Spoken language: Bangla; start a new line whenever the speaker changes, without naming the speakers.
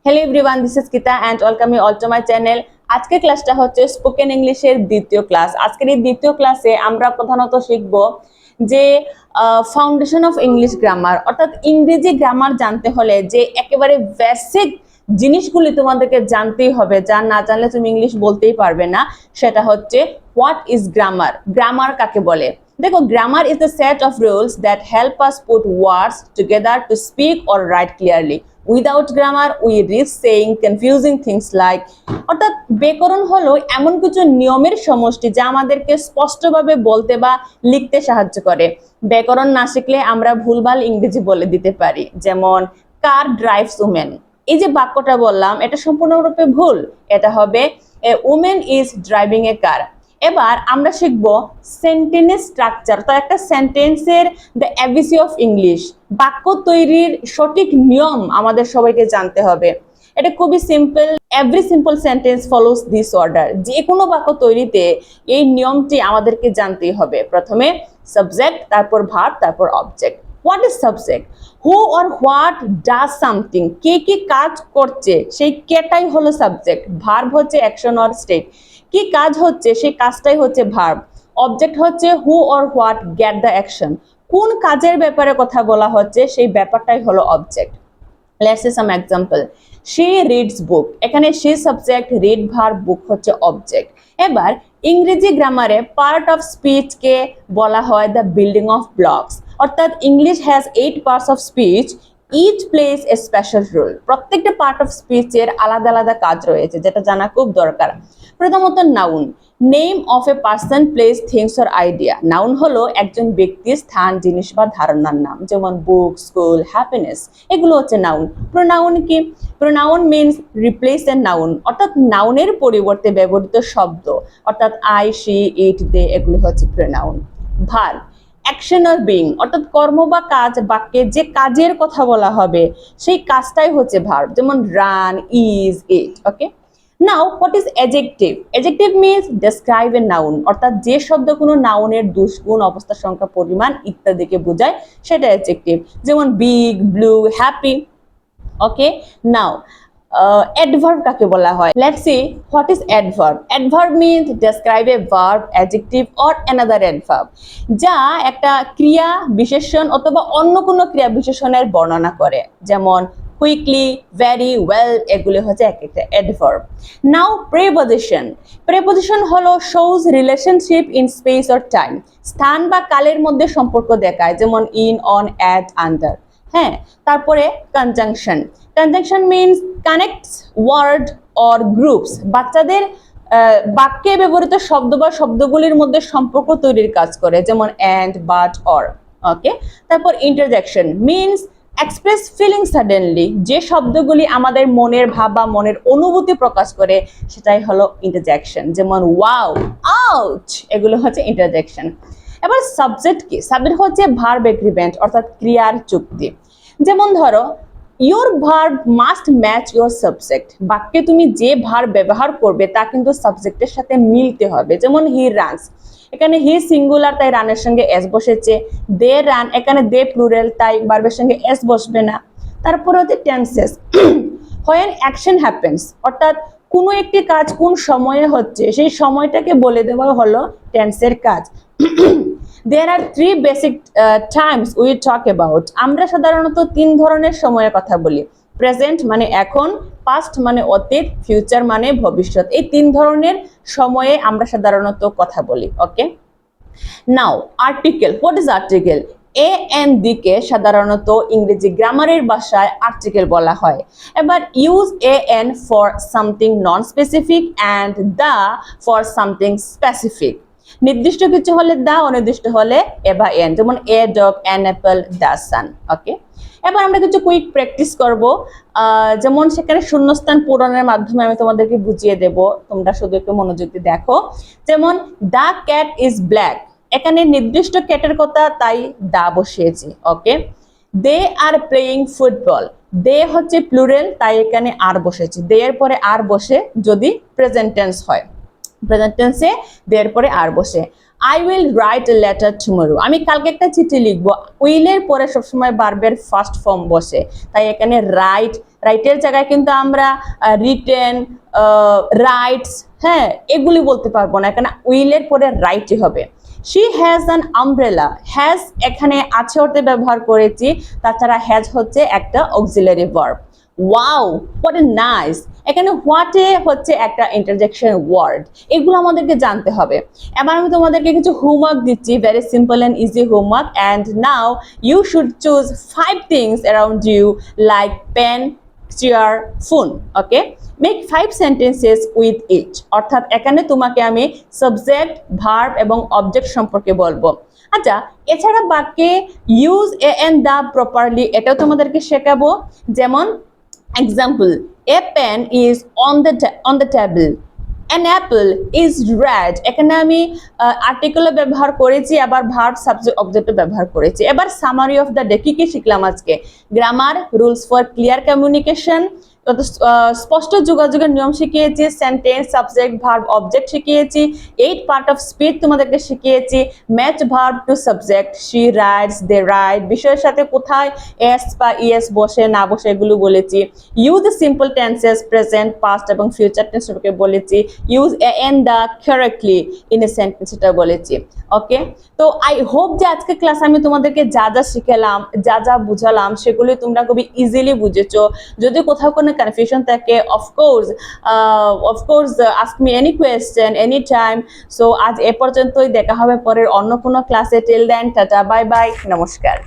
Hello everyone, this is Kita and welcome you all to my channel. আজকে ক্লাসটা হচ্ছে স্পোকেন ইংলিশের দ্বিতীয় ক্লাস। আজকের এই দ্বিতীয় ক্লাসে আমরা প্রধানত শিখব যে ফাউন্ডেশন অফ ইংলিশ গ্রামার, অর্থাৎ ইংরেজি গ্রামার জানতে হলে যে একেবারে বেসিক জিনিসগুলি তোমাদেরকে জানতেই হবে, যা না জানলে তুমি ইংলিশ বলতেই পারবে না। সেটা হচ্ছে হোয়াট ইজ গ্রামার, গ্রামার কাকে বলে। দেখো, grammar is the set of rules that help us put words together to speak or right clearly. Without grammar we risk saying confusing things like, অর্থাৎ ব্যাকরণ হলো এমন কিছু নিয়মের সমষ্টি যা আমাদেরকে স্পষ্টভাবে বলতে বা লিখতে সাহায্য করে। ব্যাকরণ না শিখলে আমরা ভুলভাল ইংরেজি বলে দিতে পারি, যেমন কার ড্রাইভস উমেন। এই যে বাক্যটা বললাম এটা সম্পূর্ণরূপে ভুল, এটা হবে এ উমেন ইজ ড্রাইভিং এ কার। এবার আমরা শিখব সেন্টেন্স স্ট্রাকচার। তো একটা সেন্টেন্সের দ্য এবিসি অফ ইংলিশ, বাক্য তৈরির সঠিক নিয়ম আমাদের সবাইকে জানতে হবে। এটা খুবই simple, every simple sentence follows this order. যে কোনো বাক্য তৈরিতে এই নিয়মটি আমাদেরকে জানতেই হবে। প্রথমে সাবজেক্ট, তারপর ভার্ব, তারপর object. What is subject? Who or what does something, কে কি কাজ করছে সেই কেটাই হলো সাবজেক্ট। ভার্ব হচ্ছে অ্যাকশন অর স্টেট, কি কাজ হচ্ছে সেই কাজটাই হচ্ছে ভার্ব। অবজেক্ট হচ্ছে who or what get the action, কোন কাজের ব্যাপারে কথা বলা হচ্ছে সেই ব্যাপারটাই হলো object. Let's see some example. She reads book, এখানে she subject, read verb, book হচ্ছে অবজেক্ট। এবার ইংরেজি গ্রামারে পার্ট অফ স্পিচকে বলা হয় দ্য বিল্ডিং অফ ব্লকস, অর্থাৎ English has 8 parts of speech, each place a special role. প্রত্যেকটা পার্ট অফ স্পিচের আলাদা আলাদা কাজ রয়েছে, যেটা জানা খুব দরকার। প্রথমত noun, name of a person, place, things or idea. Noun হলো একজন ব্যক্তির স্থান, জিনিস বা ধারণার নাম, যেমন বুক, স্কুল, হ্যাপিনেস, এগুলো হচ্ছে নাউন। প্রোনাউন কি? Pronoun means replace a noun, অর্থাৎ নাউনের পরিবর্তে ব্যবহৃত শব্দ, অর্থাৎ আই, শি, ইট, দে, এগুলো হচ্ছে pronoun. Verb, action or being, অর্থাৎ কর্ম বা কাজ, বাক্যে যে কাজের কথা বলা হবে সেই কাজটাই হচ্ছে ভার্ব, যেমন run, is, it. Okay, now what is adjective? Adjective means describe a noun, অর্থাৎ যে শব্দ কোনো নাউনের দুষ্গুণ, অবস্থা, সংখ্যা, পরিমাণ ইত্যাদিকে বোঝায় সেটা অ্যাডজেক্টিভ, যেমন বিগ, ব্লু, হ্যাপি। ওকে, নাও অ্যাডভার্ব কাকে বলা হয়? Let's see what is adverb. Adverb means describe a verb, adjective or another adverb, যা একটা ক্রিয়া বিশেষণ অথবা অন্য কোনো ক্রিয়া বিশেষণের বর্ণনা করে, যেমন কুইকলি, ভেরি, ওয়েল, এগুলো হচ্ছে এক একটা অ্যাডভার্ব। নাও প্রেপোজিশন। প্রেপোজিশন হলো shows relationship in space or time, স্থান বা কালের মধ্যে সম্পর্ক দেখায়, যেমন ইন, অন, অ্যাট, আন্ডার। হ্যাঁ, তারপরে conjunction. Conjunction means connects word or groups, বাচ্চাদের বাক্যে ব্যবহৃত শব্দ বা শব্দগুলির মধ্যে সম্পর্ক তৈরির কাজ করে, যেমন অ্যান্ড, বাট, অর। ওকে, তারপর interjection means express feeling suddenly, যে শব্দগুলি আমাদের মনের ভাব বা মনের অনুভূতি প্রকাশ করে সেটাই হলো ইন্টারজেকশন, যেমন ওয়াও, আউচ, এগুলো হচ্ছে ইন্টারজেকশন। এবার সাবজেক্ট কি? সাবজেক্ট হচ্ছে ভার্ব এগ্রিমেন্ট, অর্থাৎ ক্রিয়ার চুক্তি। যেমন ধরো, your verb must match your subject, বাক্যে তুমি যে ভার্ব ব্যবহার করবে তা কিন্তু সাবজেক্টের সাথে মিলতে হবে, যেমন হি রানস, এখানে হি সিঙ্গুলার তাই রানের সঙ্গে এস বসেছে। দে রান, এখানে দে প্লুরাল তাই ভার্বের সঙ্গে এস বসবে না। তারপরে হচ্ছে টেন্সেস, হোয়েন অ্যাকশন হ্যাপেন্স, অর্থাৎ কোনো একটি কাজ কোন সময়ে হচ্ছে সেই সময়টাকে বলে দেওয়া হলো টেন্সের কাজ। There are 3 basic times we talk about. আমরা সাধারণত 3 ধরনের সময়ের কথা বলি। প্রেজেন্ট মানে এখন, পাস্ট মানে অতীত, ফিউচার মানে ভবিষ্যৎ। এই 3 ধরনের সময়ে আমরা সাধারণত কথা বলি। Okay, now article. What is article? A an the কে সাধারণত ইংরেজি গ্রামারের ভাষায় আর্টিকেল বলা হয়। এবার use a an for something non specific and the for something specific. নির্দিষ্ট কিছু হলে দা, অনির্দিষ্ট হলে এ বা এন, যেমন a dog, an apple, the sun. Okay, এবার আমরা কিছু কুইক প্র্যাকটিস করব, যেমন সেখানে শূন্যস্থান পূরণের মাধ্যমে আমি তোমাদেরকে বুঝিয়ে দেব, তোমরা শুধু একটু মনোযোগ দিয়ে দেখো। যেমন দ্য ক্যাট ইজ ব্ল্যাক, এখানে নির্দিষ্ট ক্যাটের কথা তাই দা বসিয়েছি। ওকে, দে আর প্লেয়িং ফুটবল, দে হচ্ছে প্লুরাল তাই এখানে আর বসেছি, দে এর পরে আর বসে যদি প্রেজেন্ট টেন্স হয়, প্রেজেন্ট টেন্সে দের পরে আর বসে। I will write a letter tomorrow, আমি কালকে একটা চিঠি লিখবো। উইলের পরে সবসময় ভার্বের ফার্স্ট ফর্ম বসে, তাই এখানে রাইট, রাইটের জায়গায় কিন্তু আমরা রিটেন, রাইটস, হ্যাঁ এগুলি বলতে পারবো না, এখানে উইলের পরে রাইটই হবে। She has an umbrella, has এখানে আছে অর্থে ব্যবহার করেছি, তাছাড়া হ্যাজ হচ্ছে একটা auxiliary verb. Wow, what a nice, এখানে হোয়াট এ হচ্ছে একটা ইন্টারজেকশন ওয়ার্ড, এগুলো আমাদেরকে জানতে হবে। এবার আমি তোমাদেরকে কিছু হোমওয়ার্ক দিচ্ছি, very simple and easy homework, and now you should choose 5 things around you like pen, chair, phone. Okay, make 5 sentences with each, অর্থাৎ এখানে তোমাকে আমি সাবজেক্ট, ভার্ব এবং অবজেক্ট সম্পর্কে বলবো। আচ্ছা, এছাড়া বাক্যে use a and the properly এটাও তোমাদেরকে শেখাবো। যেমন example, a pen is on the table, an apple is red, এখানে আমি আর্টিকেলও ব্যবহার করেছি, আবার ভার্ব, সাবজেক্ট, অবজেক্টও ব্যবহার করেছি। এবার সামারি অফ দ্য ডে, কি কি শিখলাম আজকে? Grammar, rules for clear communication, স্পষ্ট যোগাযোগের নিয়ম শিখিয়েছি, সেন্টেন্স, সাবজেক্ট, ভার্ব, অবজেক্ট শিখিয়েছি, 8 পার্ট অফ স্পিচ তোমাদেরকে শিখিয়েছি, match verb to subject, she writes, they write, বিষয়ের সাথে কোথায় এস বা ইএস বসে না বসে এগুলো বলেছি। Use simple tenses, present, past এবং ফিউচার টেন্স সম্পর্কে বলেছি। Use a and the correctly in a sentence, এটা বলেছি। ওকে, তো আই হোপ যে আজকে ক্লাস আমি তোমাদেরকে যা যা শিখালাম, যা যা বুঝালাম, সেগুলি তোমরা খুবই ইজিলি বুঝেছো। যদি কোথাও কোনো কনফিউশন থাকে, of course ask me any question any time. So আজ এ পর্যন্তই, দেখা হবে পরের অন্য কোনো ক্লাসে। Till then tata, bye bye, নমস্কার।